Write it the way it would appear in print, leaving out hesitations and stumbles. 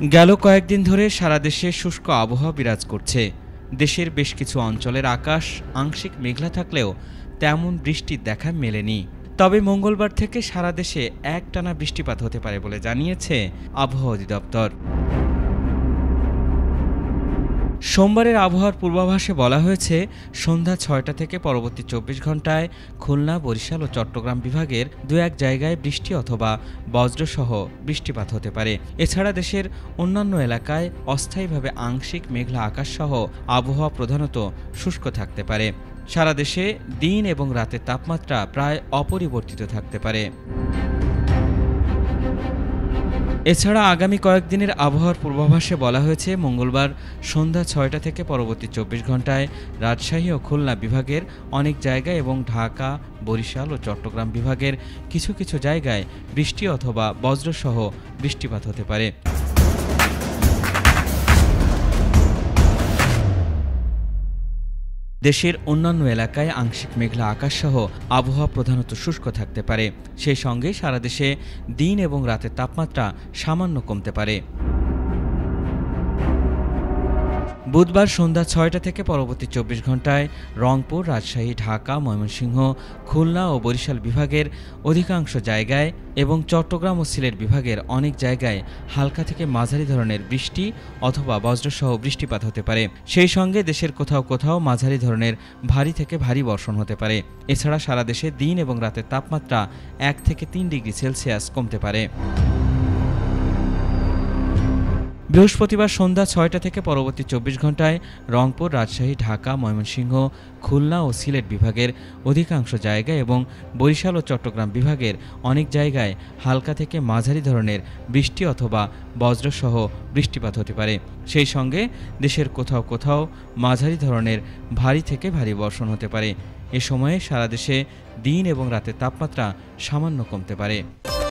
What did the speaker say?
গেল কয়েকদিন ধরে সারা দেশে শুষ্ক আবহাওয়া বিরাজ করছে। দেশের বেশ কিছু অঞ্চলের আকাশ আংশিক মেঘলা থাকলেও তেমন বৃষ্টির দেখা মেলেনি। তবে মঙ্গলবার থেকে সারা দেশে একটানা বৃষ্টিপাত হতে পারে বলে জানিয়েছে আবহাওয়া অধিদপ্তর। সোমবারের আবহাওয়ার পূর্বাভাসে বলা হয়েছে, সন্ধ্যা ৬টা থেকে পরবর্তী ২৪ ঘন্টায় খুলনা, বরিশাল ও চট্টগ্রাম বিভাগের দু-এক জায়গায় বৃষ্টি অথবা বজ্রসহ বৃষ্টিপাত হতে পারে। এছাড়া দেশের অন্যান্য এলাকায় অস্থায়ীভাবে আংশিক মেঘলা আকাশসহ আবহাওয়া প্রধানত শুষ্ক থাকতে পারে। সারা দেশে দিন এবং রাতের তাপমাত্রা প্রায় অপরিবর্তিত থাকতে পারে। এছাড়া আগামী কয়েকদিনের আবহাওয়ার পূর্বাভাসে বলা হয়েছে, মঙ্গলবার সন্ধ্যা ৬টা থেকে পরবর্তী ২৪ ঘন্টায় রাজশাহী ও খুলনা বিভাগের অনেক জায়গায় এবং ঢাকা, বরিশাল ও চট্টগ্রাম বিভাগের কিছু কিছু জায়গায় বৃষ্টি অথবা বজ্রসহ বৃষ্টিপাত হতে পারে। দেশের অন্যান্য এলাকায় আংশিক মেঘলা আকাশসহ আবহাওয়া প্রধানত শুষ্ক থাকতে পারে। সেই সঙ্গে সারা দেশে দিন এবং রাতের তাপমাত্রা সামান্য কমতে পারে। বুধবার সন্ধ্যা ৬টা থেকে পরবর্তী ২৪ ঘন্টায় রংপুর, রাজশাহী, ঢাকা, ময়মনসিংহ, খুলনা ও বরিশাল বিভাগের অধিকাংশ জায়গায় এবং চট্টগ্রাম ও সিলেট বিভাগের অনেক জায়গায় হালকা থেকে মাঝারি ধরনের বৃষ্টি অথবা বজ্রসহ বৃষ্টিপাত হতে পারে। সেই সঙ্গে দেশের কোথাও কোথাও মাঝারি ধরনের ভারী থেকে ভারী বর্ষণ হতে পারে। এছাড়া সারা দেশে দিন এবং রাতের তাপমাত্রা ১ থেকে ৩ ডিগ্রি সেলসিয়াস কমতে পারে। বৃহস্পতিবার সন্ধ্যা ৬টা থেকে পরবর্তী ২৪ ঘন্টায় রংপুর, রাজশাহী, ঢাকা, ময়মনসিংহ, খুলনা ও সিলেট বিভাগের অধিকাংশ জায়গায় এবং বরিশাল ও চট্টগ্রাম বিভাগের অনেক জায়গায় হালকা থেকে মাঝারি ধরনের বৃষ্টি অথবা বজ্রসহ বৃষ্টিপাত হতে পারে। সেই সঙ্গে দেশের কোথাও কোথাও মাঝারি ধরনের ভারী থেকে ভারী বর্ষণ হতে পারে। এ সময়ে সারা দেশে দিন এবং রাতের তাপমাত্রা সামান্য কমতে পারে।